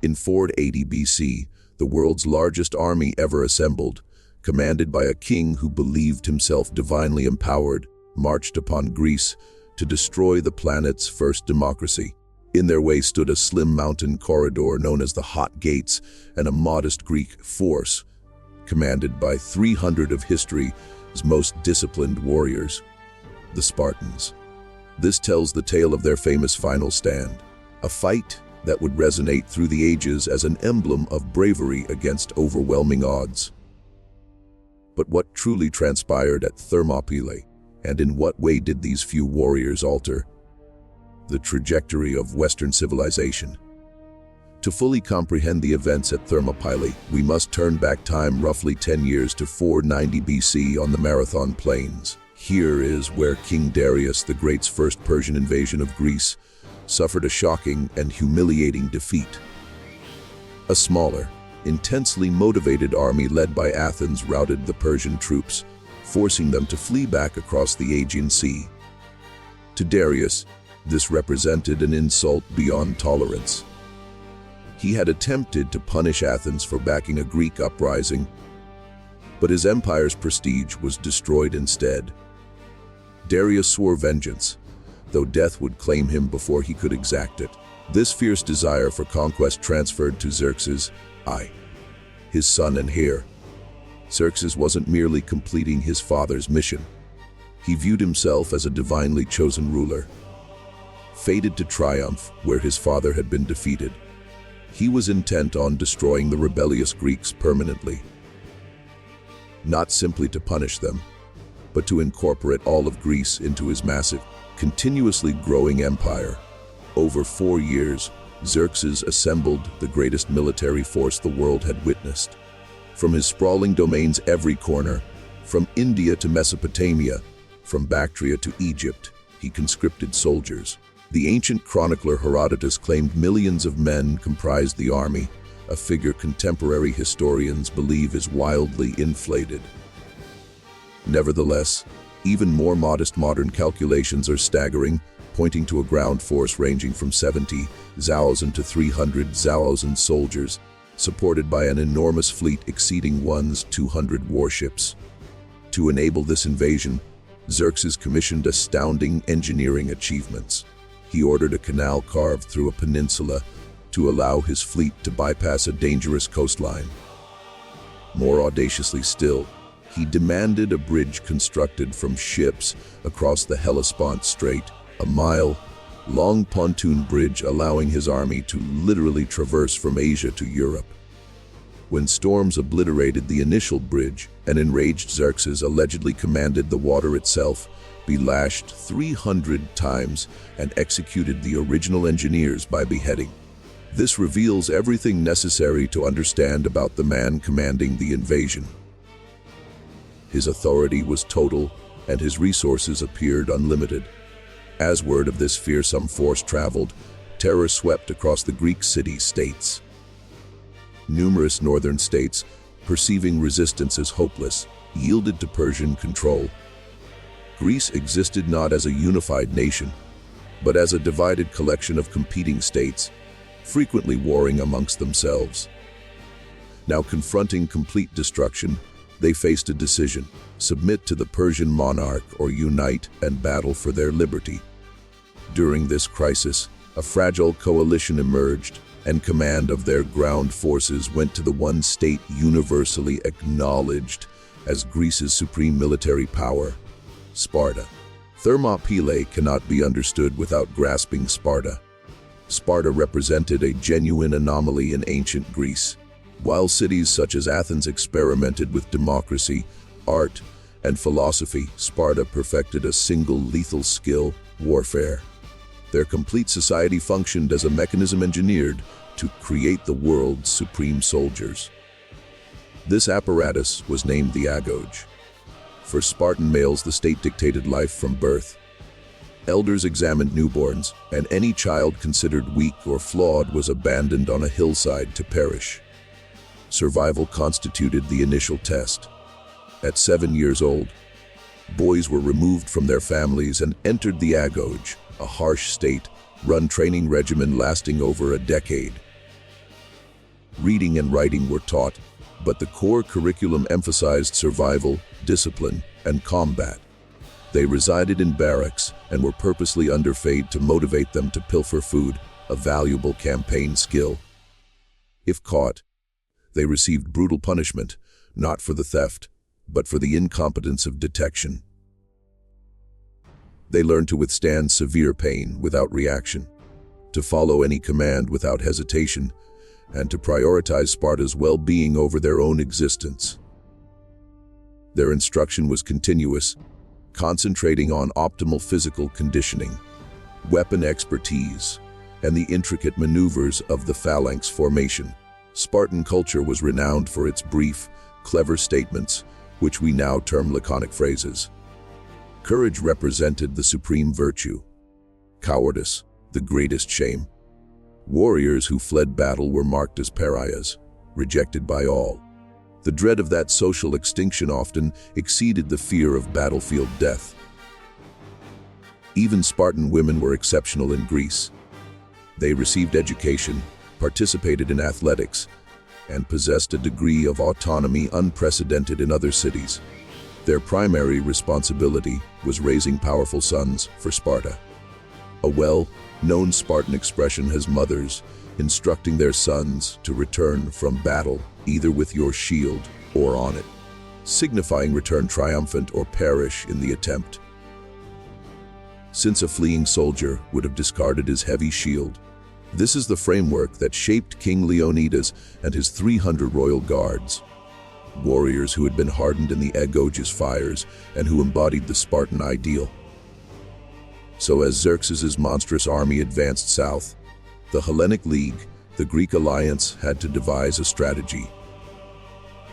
In 480 BC, the world's largest army ever assembled, commanded by a king who believed himself divinely empowered, marched upon Greece to destroy the planet's first democracy. In their way stood a slim mountain corridor known as the Hot Gates and a modest Greek force, commanded by 300 of history's most disciplined warriors, the Spartans. This tells the tale of their famous final stand, a fight that would resonate through the ages as an emblem of bravery against overwhelming odds. But what truly transpired at Thermopylae, and in what way did these few warriors alter the trajectory of Western civilization? To fully comprehend the events at Thermopylae, we must turn back time roughly 10 years to 490 BC on the Marathon Plains. Here is where King Darius the Great's first Persian invasion of Greece suffered a shocking and humiliating defeat. A smaller, intensely motivated army led by Athens routed the Persian troops, forcing them to flee back across the Aegean Sea. To Darius, this represented an insult beyond tolerance. He had attempted to punish Athens for backing a Greek uprising, but his empire's prestige was destroyed instead. Darius swore vengeance, though death would claim him before he could exact it. This fierce desire for conquest transferred to Xerxes, his son and heir. Xerxes wasn't merely completing his father's mission. He viewed himself as a divinely chosen ruler, fated to triumph where his father had been defeated. He was intent on destroying the rebellious Greeks permanently, not simply to punish them, but to incorporate all of Greece into his massive, continuously growing empire. Over 4 years, Xerxes assembled the greatest military force the world had witnessed. From his sprawling domains every corner, from India to Mesopotamia, from Bactria to Egypt, he conscripted soldiers. The ancient chronicler Herodotus claimed millions of men comprised the army, a figure contemporary historians believe is wildly inflated. Nevertheless, even more modest modern calculations are staggering, pointing to a ground force ranging from 70,000 to 300,000 soldiers, supported by an enormous fleet exceeding one's 200 warships. To enable this invasion, Xerxes commissioned astounding engineering achievements. He ordered a canal carved through a peninsula to allow his fleet to bypass a dangerous coastline. More audaciously still, he demanded a bridge constructed from ships across the Hellespont Strait, a mile-long pontoon bridge allowing his army to literally traverse from Asia to Europe. When storms obliterated the initial bridge, an enraged Xerxes allegedly commanded the water itself be lashed 300 times and executed the original engineers by beheading. This reveals everything necessary to understand about the man commanding the invasion. His authority was total, and his resources appeared unlimited. As word of this fearsome force traveled, terror swept across the Greek city-states. Numerous northern states, perceiving resistance as hopeless, yielded to Persian control. Greece existed not as a unified nation, but as a divided collection of competing states, frequently warring amongst themselves. Now confronting complete destruction, they faced a decision: submit to the Persian monarch or unite and battle for their liberty. During this crisis, a fragile coalition emerged, and command of their ground forces went to the one state universally acknowledged as Greece's supreme military power: Sparta. Thermopylae cannot be understood without grasping Sparta. Sparta represented a genuine anomaly in ancient Greece. While cities such as Athens experimented with democracy, art, and philosophy, Sparta perfected a single lethal skill: warfare. Their complete society functioned as a mechanism engineered to create the world's supreme soldiers. This apparatus was named the agoge. For Spartan males, the state dictated life from birth. Elders examined newborns, and any child considered weak or flawed was abandoned on a hillside to perish. Survival constituted the initial test. At 7 years old, boys were removed from their families and entered the agoge, a harsh state-run training regimen lasting over a decade. Reading and writing were taught, but the core curriculum emphasized survival, discipline, and combat. They resided in barracks and were purposely underfed to motivate them to pilfer food, a valuable campaign skill. If caught, they received brutal punishment, not for the theft, but for the incompetence of detection. They learned to withstand severe pain without reaction, to follow any command without hesitation, and to prioritize Sparta's well-being over their own existence. Their instruction was continuous, concentrating on optimal physical conditioning, weapon expertise, and the intricate maneuvers of the phalanx formation. Spartan culture was renowned for its brief, clever statements, which we now term laconic phrases. Courage represented the supreme virtue. Cowardice, the greatest shame. Warriors who fled battle were marked as pariahs, rejected by all. The dread of that social extinction often exceeded the fear of battlefield death. Even Spartan women were exceptional in Greece. They received education, participated in athletics, and possessed a degree of autonomy unprecedented in other cities. Their primary responsibility was raising powerful sons for Sparta. A well-known Spartan expression has mothers instructing their sons to return from battle either with your shield or on it, signifying return triumphant or perish in the attempt. Since a fleeing soldier would have discarded his heavy shield, this is the framework that shaped King Leonidas and his 300 royal guards, warriors who had been hardened in the Aegoges fires and who embodied the Spartan ideal. So as Xerxes' monstrous army advanced south, the Hellenic League, the Greek alliance, had to devise a strategy.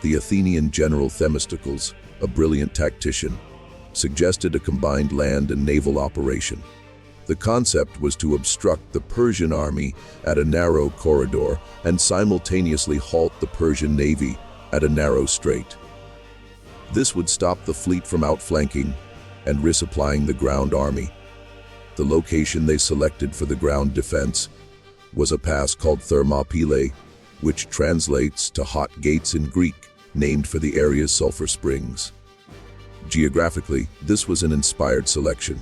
The Athenian general Themistocles, a brilliant tactician, suggested a combined land and naval operation. The concept was to obstruct the Persian army at a narrow corridor and simultaneously halt the Persian navy at a narrow strait. This would stop the fleet from outflanking and resupplying the ground army. The location they selected for the ground defense was a pass called Thermopylae, which translates to hot gates in Greek, named for the area's sulfur springs. Geographically, this was an inspired selection.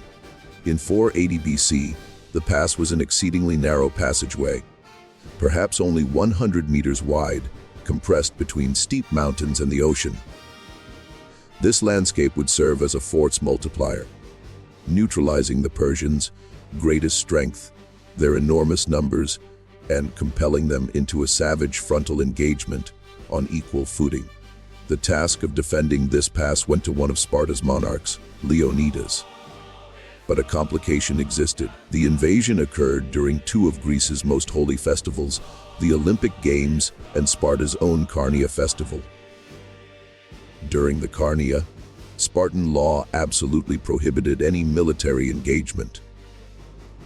In 480 BC, the pass was an exceedingly narrow passageway, perhaps only 100 meters wide, compressed between steep mountains and the ocean. This landscape would serve as a force multiplier, neutralizing the Persians' greatest strength, their enormous numbers, and compelling them into a savage frontal engagement on equal footing. The task of defending this pass went to one of Sparta's monarchs, Leonidas. But a complication existed. The invasion occurred during two of Greece's most holy festivals, the Olympic Games and Sparta's own Carnia festival. During the Carnia, Spartan law absolutely prohibited any military engagement.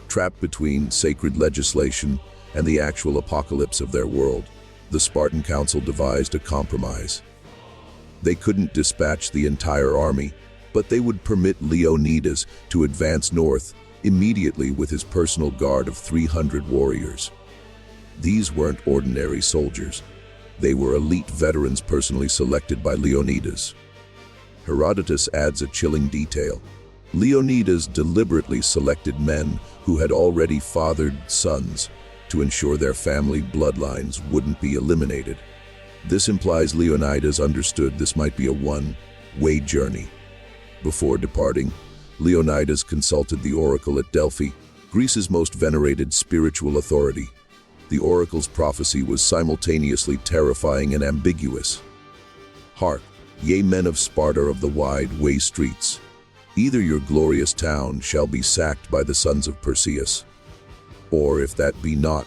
Trapped between sacred legislation and the actual apocalypse of their world, the Spartan council devised a compromise. They couldn't dispatch the entire army, but they would permit Leonidas to advance north immediately with his personal guard of 300 warriors. These weren't ordinary soldiers. They were elite veterans personally selected by Leonidas. Herodotus adds a chilling detail. Leonidas deliberately selected men who had already fathered sons to ensure their family bloodlines wouldn't be eliminated. This implies Leonidas understood this might be a one-way journey. Before departing, Leonidas consulted the oracle at Delphi, Greece's most venerated spiritual authority. The oracle's prophecy was simultaneously terrifying and ambiguous. "Hark, ye men of Sparta of the wide-way streets, either your glorious town shall be sacked by the sons of Perseus, or if that be not,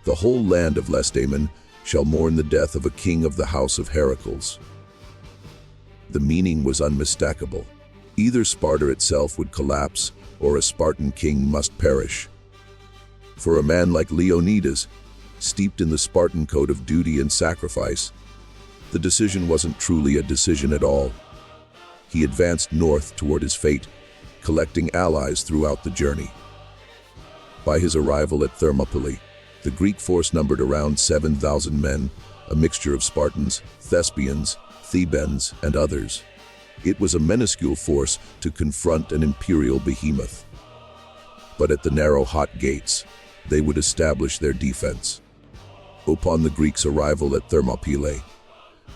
the whole land of Lacedaemon shall mourn the death of a king of the house of Heracles." The meaning was unmistakable. Either Sparta itself would collapse, or a Spartan king must perish. For a man like Leonidas, steeped in the Spartan code of duty and sacrifice, the decision wasn't truly a decision at all. He advanced north toward his fate, collecting allies throughout the journey. By his arrival at Thermopylae, The Greek force numbered around 7,000 men, a mixture of Spartans, Thespians, Thebans, and others. It was a minuscule force to confront an imperial behemoth. But at the narrow hot gates, they would establish their defense. Upon the Greeks' arrival at Thermopylae,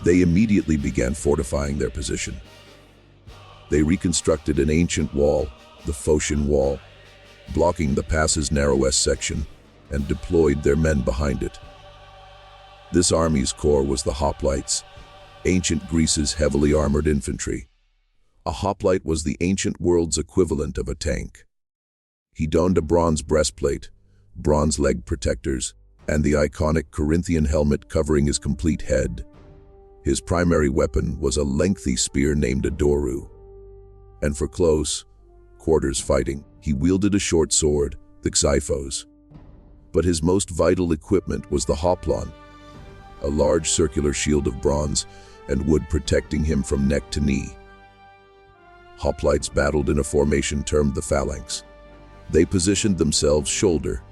they immediately began fortifying their position. They reconstructed an ancient wall, the Phocian Wall, blocking the pass's narrowest section, and deployed their men behind it. This army's core was the hoplites, ancient Greece's heavily armored infantry. A hoplite was the ancient world's equivalent of a tank. He donned a bronze breastplate, bronze leg protectors, and the iconic Corinthian helmet covering his complete head. His primary weapon was a lengthy spear named a doru. And for close quarters fighting, he wielded a short sword, the xyphos. But his most vital equipment was the hoplon, a large circular shield of bronze and wood protecting him from neck to knee. Hoplites battled in a formation termed the phalanx. They positioned themselves shoulder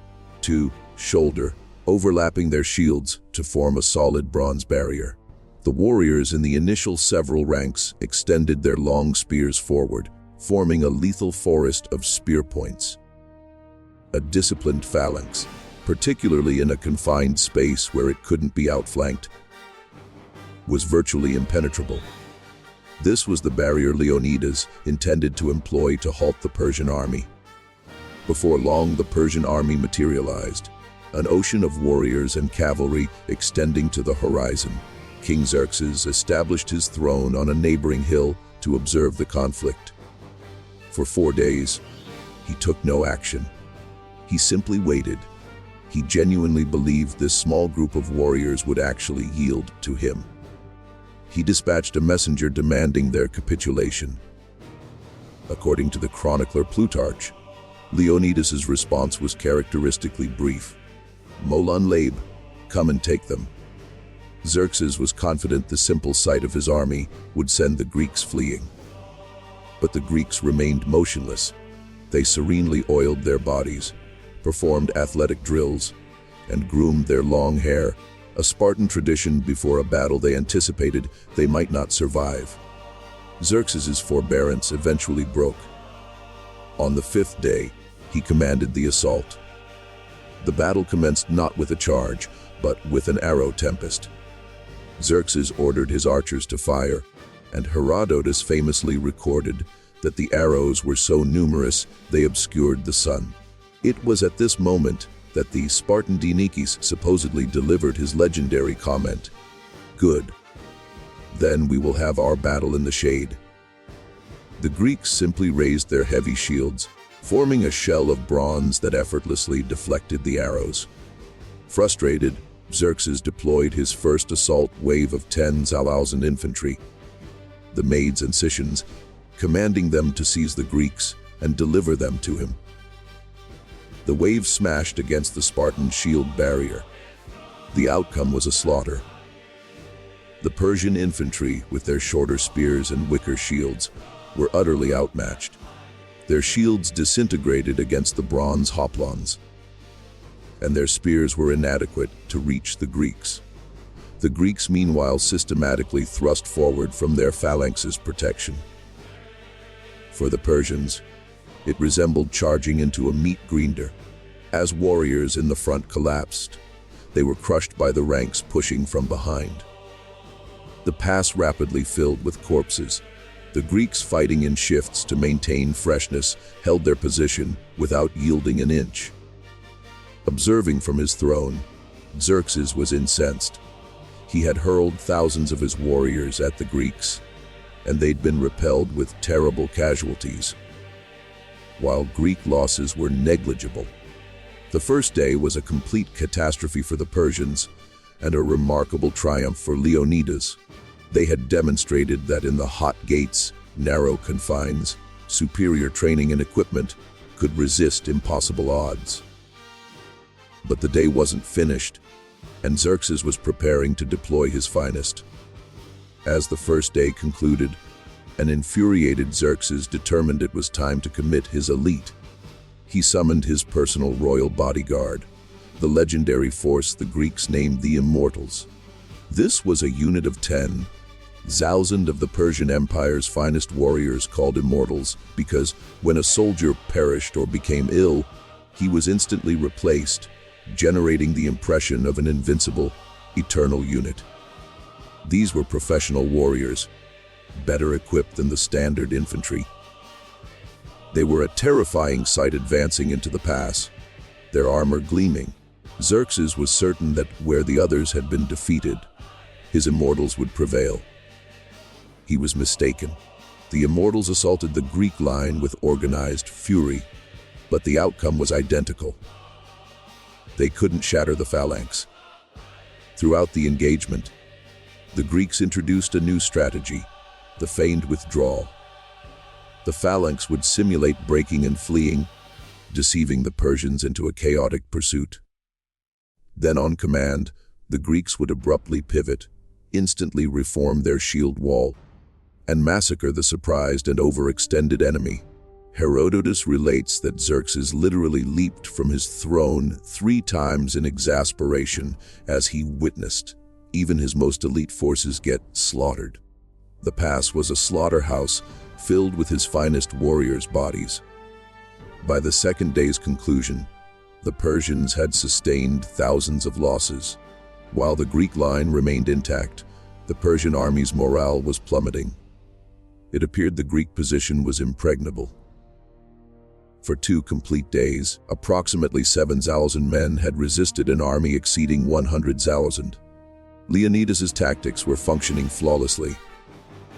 to shoulder, overlapping their shields to form a solid bronze barrier. The warriors in the initial several ranks extended their long spears forward, forming a lethal forest of spear points. A disciplined phalanx, particularly in a confined space where it couldn't be outflanked, was virtually impenetrable. This was the barrier Leonidas intended to employ to halt the Persian army. Before long, the Persian army materialized, an ocean of warriors and cavalry extending to the horizon. King Xerxes established his throne on a neighboring hill to observe the conflict. For 4 days, he took no action. He simply waited. He genuinely believed this small group of warriors would actually yield to him. He dispatched a messenger demanding their capitulation. According to the chronicler Plutarch, Leonidas's response was characteristically brief. "Molon Labe, come and take them." Xerxes was confident the simple sight of his army would send the Greeks fleeing. But the Greeks remained motionless. They serenely oiled their bodies, performed athletic drills, and groomed their long hair, a Spartan tradition before a battle they anticipated they might not survive. Xerxes's forbearance eventually broke. On the 5th day, he commanded the assault. The battle commenced not with a charge, but with an arrow tempest. Xerxes ordered his archers to fire, and Herodotus famously recorded that the arrows were so numerous they obscured the sun. It was at this moment that the Spartan Dinikis supposedly delivered his legendary comment, "Good. Then we will have our battle in the shade." The Greeks simply raised their heavy shields, forming a shell of bronze that effortlessly deflected the arrows. Frustrated, Xerxes deployed his first assault wave of 10,000 infantry, the Maids and Sicians, commanding them to seize the Greeks and deliver them to him. The wave smashed against the Spartan shield barrier. The outcome was a slaughter. The Persian infantry, with their shorter spears and wicker shields, were utterly outmatched. Their shields disintegrated against the bronze hoplons, and their spears were inadequate to reach the Greeks. The Greeks, meanwhile, systematically thrust forward from their phalanx's protection. For the Persians, it resembled charging into a meat grinder. As warriors in the front collapsed, they were crushed by the ranks pushing from behind. The pass rapidly filled with corpses. The Greeks, fighting in shifts to maintain freshness, held their position without yielding an inch. Observing from his throne, Xerxes was incensed. He had hurled thousands of his warriors at the Greeks, and they'd been repelled with terrible casualties, while Greek losses were negligible. The first day was a complete catastrophe for the Persians and a remarkable triumph for Leonidas. They had demonstrated that in the hot gates, narrow confines, superior training and equipment could resist impossible odds. But the day wasn't finished, and Xerxes was preparing to deploy his finest. As the first day concluded, an infuriated Xerxes determined it was time to commit his elite. He summoned his personal royal bodyguard, the legendary force the Greeks named the Immortals. This was a unit of 10,000 of the Persian Empire's finest warriors called Immortals because when a soldier perished or became ill, he was instantly replaced, generating the impression of an invincible, eternal unit. These were professional warriors, better equipped than the standard infantry. They were a terrifying sight advancing into the pass, their armor gleaming. Xerxes was certain that where the others had been defeated, his Immortals would prevail. He was mistaken. The Immortals assaulted the Greek line with organized fury, but the outcome was identical. They couldn't shatter the phalanx. Throughout the engagement, the Greeks introduced a new strategy, the feigned withdrawal. The phalanx would simulate breaking and fleeing, deceiving the Persians into a chaotic pursuit. Then on command, the Greeks would abruptly pivot, instantly reform their shield wall, and massacre the surprised and overextended enemy. Herodotus relates that Xerxes literally leaped from his throne 3 times in exasperation as he witnessed even his most elite forces get slaughtered. The pass was a slaughterhouse filled with his finest warriors' bodies. By the second day's conclusion, the Persians had sustained thousands of losses. While the Greek line remained intact, the Persian army's morale was plummeting. It appeared the Greek position was impregnable. For 2 complete days, approximately 7,000 men had resisted an army exceeding 100,000. Leonidas's tactics were functioning flawlessly.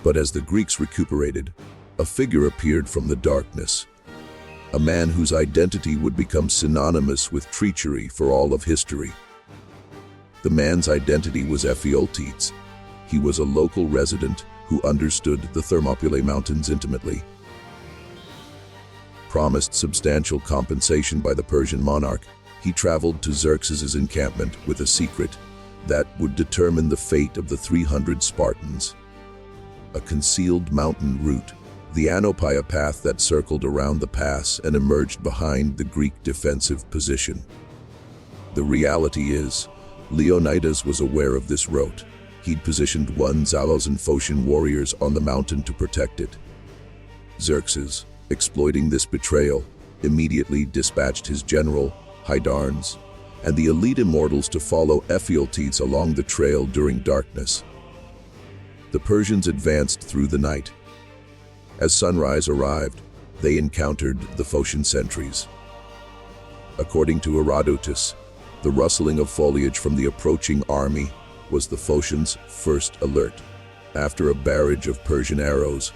But as the Greeks recuperated, a figure appeared from the darkness. A man whose identity would become synonymous with treachery for all of history. The man's identity was Ephialtes. He was a local resident who understood the Thermopylae mountains intimately. Promised substantial compensation by the Persian monarch, he traveled to Xerxes' encampment with a secret that would determine the fate of the 300 Spartans. A concealed mountain route, the Outnumbered path that circled around the pass and emerged behind the Greek defensive position. The reality is, Leonidas was aware of this route. He'd positioned 1,000 Phocian warriors on the mountain to protect it. Xerxes, exploiting this betrayal, immediately dispatched his general, Hydarnes, and the elite Immortals to follow Ephialtes along the trail during darkness. The Persians advanced through the night. As sunrise arrived, they encountered the Phocian sentries. According to Herodotus, the rustling of foliage from the approaching army was the Phocians' first alert. After a barrage of Persian arrows,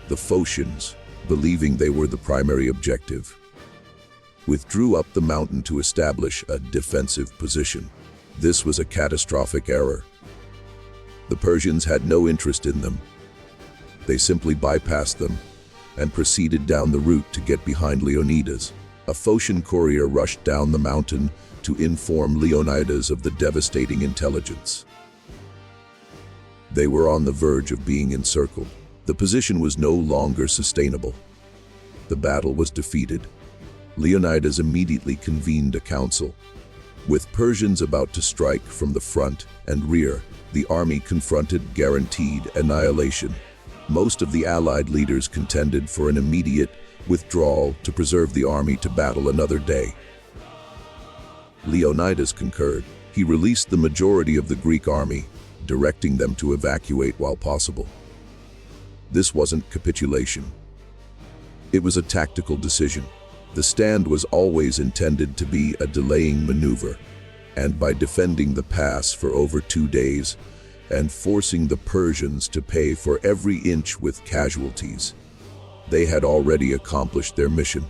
the Phocians, believing they were the primary objective, withdrew up the mountain to establish a defensive position. This was a catastrophic error. The Persians had no interest in them. They simply bypassed them and proceeded down the route to get behind Leonidas. A Phocian courier rushed down the mountain to inform Leonidas of the devastating intelligence. They were on the verge of being encircled. The position was no longer sustainable. The battle was defeated. Leonidas immediately convened a council. With Persians about to strike from the front and rear, the army confronted guaranteed annihilation. Most of the allied leaders contended for an immediate withdrawal to preserve the army to battle another day. Leonidas concurred. He released the majority of the Greek army, directing them to evacuate while possible. This wasn't capitulation. It was a tactical decision. The stand was always intended to be a delaying maneuver, and by defending the pass for over 2 days and forcing the Persians to pay for every inch with casualties, they had already accomplished their mission.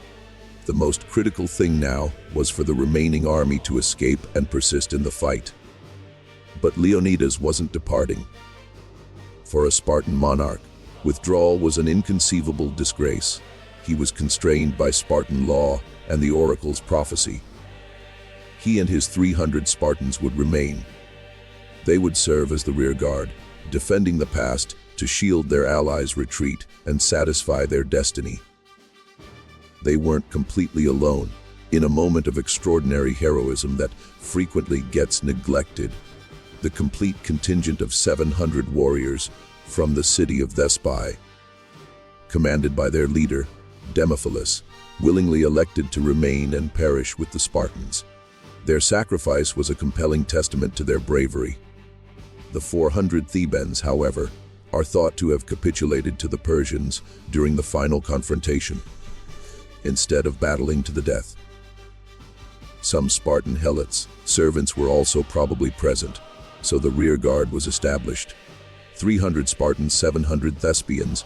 The most critical thing now was for the remaining army to escape and persist in the fight. But Leonidas wasn't departing. For a Spartan monarch, withdrawal was an inconceivable disgrace. He was constrained by Spartan law and the oracle's prophecy. He and his 300 Spartans would remain. They would serve as the rear guard, defending the pass to shield their allies' retreat and satisfy their destiny. They weren't completely alone. In a moment of extraordinary heroism that frequently gets neglected, the complete contingent of 700 warriors from the city of Thespi, commanded by their leader, Demophilus, willingly elected to remain and perish with the Spartans. Their sacrifice was a compelling testament to their bravery. The 400 Thebans, however, are thought to have capitulated to the Persians during the final confrontation, instead of battling to the death. Some Spartan helots, servants, were also probably present, so the rear guard was established. 300 Spartans, 700 Thespians,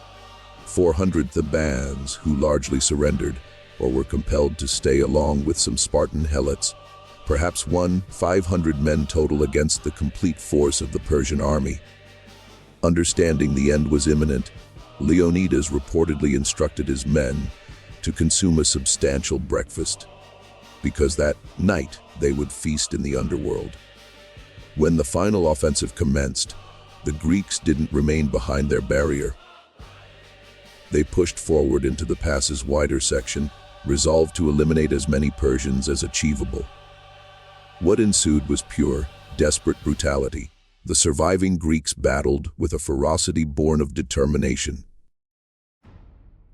400 Thebans, who largely surrendered or were compelled to stay along with some Spartan helots, perhaps 500 men total against the complete force of the Persian army. Understanding the end was imminent, Leonidas reportedly instructed his men to consume a substantial breakfast, because that night they would feast in the underworld. When the final offensive commenced, the Greeks didn't remain behind their barrier. They pushed forward into the pass's wider section, resolved to eliminate as many Persians as achievable. What ensued was pure, desperate brutality. The surviving Greeks battled with a ferocity born of determination.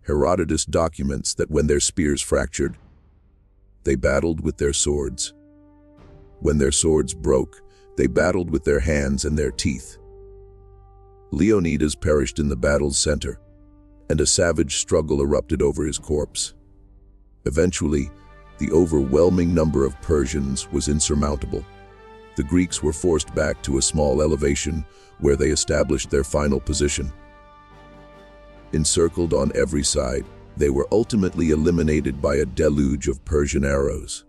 Herodotus documents that when their spears fractured, they battled with their swords. When their swords broke, they battled with their hands and their teeth. Leonidas perished in the battle's center, and a savage struggle erupted over his corpse. Eventually, the overwhelming number of Persians was insurmountable. The Greeks were forced back to a small elevation where they established their final position. Encircled on every side, they were ultimately eliminated by a deluge of Persian arrows.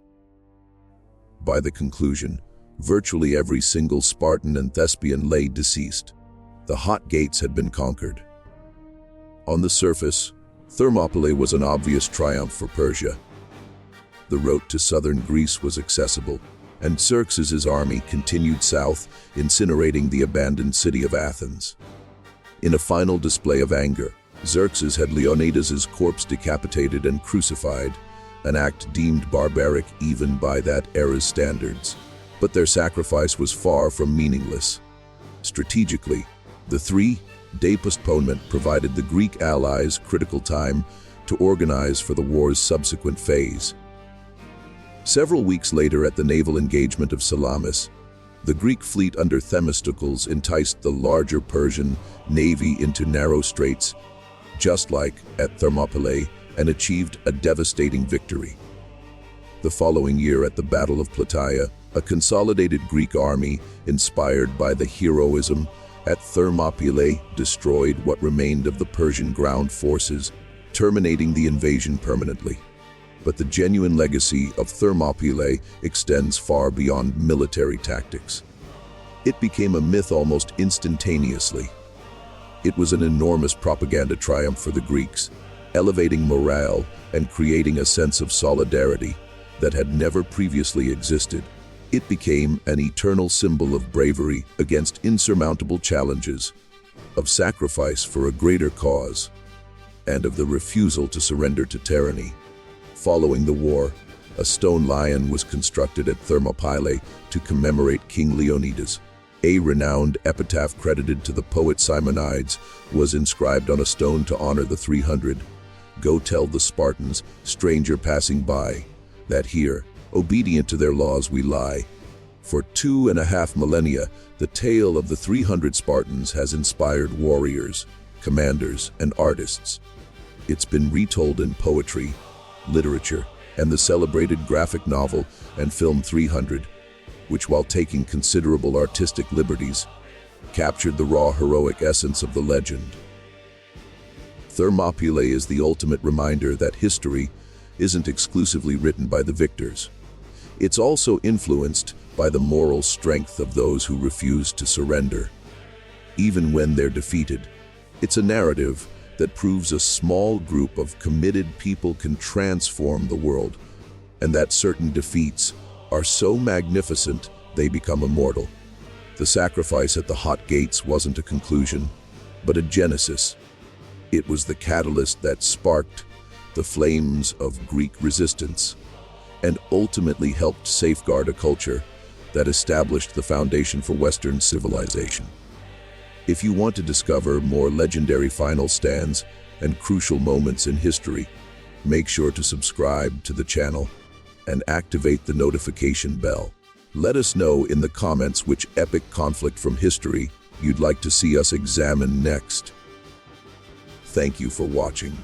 By the conclusion, virtually every single Spartan and Thespian lay deceased. The hot gates had been conquered. On the surface, Thermopylae was an obvious triumph for Persia. The route to southern Greece was accessible, and Xerxes' army continued south, incinerating the abandoned city of Athens. In a final display of anger, Xerxes had Leonidas' corpse decapitated and crucified, an act deemed barbaric even by that era's standards. But their sacrifice was far from meaningless. Strategically, the 3-day postponement provided the Greek allies critical time to organize for the war's subsequent phase. Several weeks later, at the naval engagement of Salamis, the Greek fleet under Themistocles enticed the larger Persian navy into narrow straits, just like at Thermopylae, and achieved a devastating victory. The following year, at the Battle of Plataea, a consolidated Greek army, inspired by the heroism at Thermopylae, destroyed what remained of the Persian ground forces, terminating the invasion permanently. But the genuine legacy of Thermopylae extends far beyond military tactics. It became a myth almost instantaneously. It was an enormous propaganda triumph for the Greeks, elevating morale and creating a sense of solidarity that had never previously existed. It became an eternal symbol of bravery against insurmountable challenges, of sacrifice for a greater cause, and of the refusal to surrender to tyranny. Following the war, a stone lion was constructed at Thermopylae to commemorate King Leonidas. A renowned epitaph credited to the poet Simonides was inscribed on a stone to honor the 300. Go tell the Spartans, stranger passing by, that here, obedient to their laws we lie. For 2.5 millennia, the tale of the 300 Spartans has inspired warriors, commanders, and artists. It's been retold in poetry, literature, and the celebrated graphic novel and film 300, which, while taking considerable artistic liberties, captured the raw heroic essence of the legend. Thermopylae is the ultimate reminder that history isn't exclusively written by the victors. It's also influenced by the moral strength of those who refuse to surrender, even when they're defeated. It's a narrative that proves a small group of committed people can transform the world, and that certain defeats are so magnificent they become immortal. The sacrifice at the hot gates wasn't a conclusion, but a genesis. It was the catalyst that sparked the flames of Greek resistance. and ultimately helped safeguard a culture that established the foundation for Western civilization. If you want to discover more legendary final stands and crucial moments in history, make sure to subscribe to the channel and activate the notification bell. Let us know in the comments which epic conflict from history you'd like to see us examine next. Thank you for watching.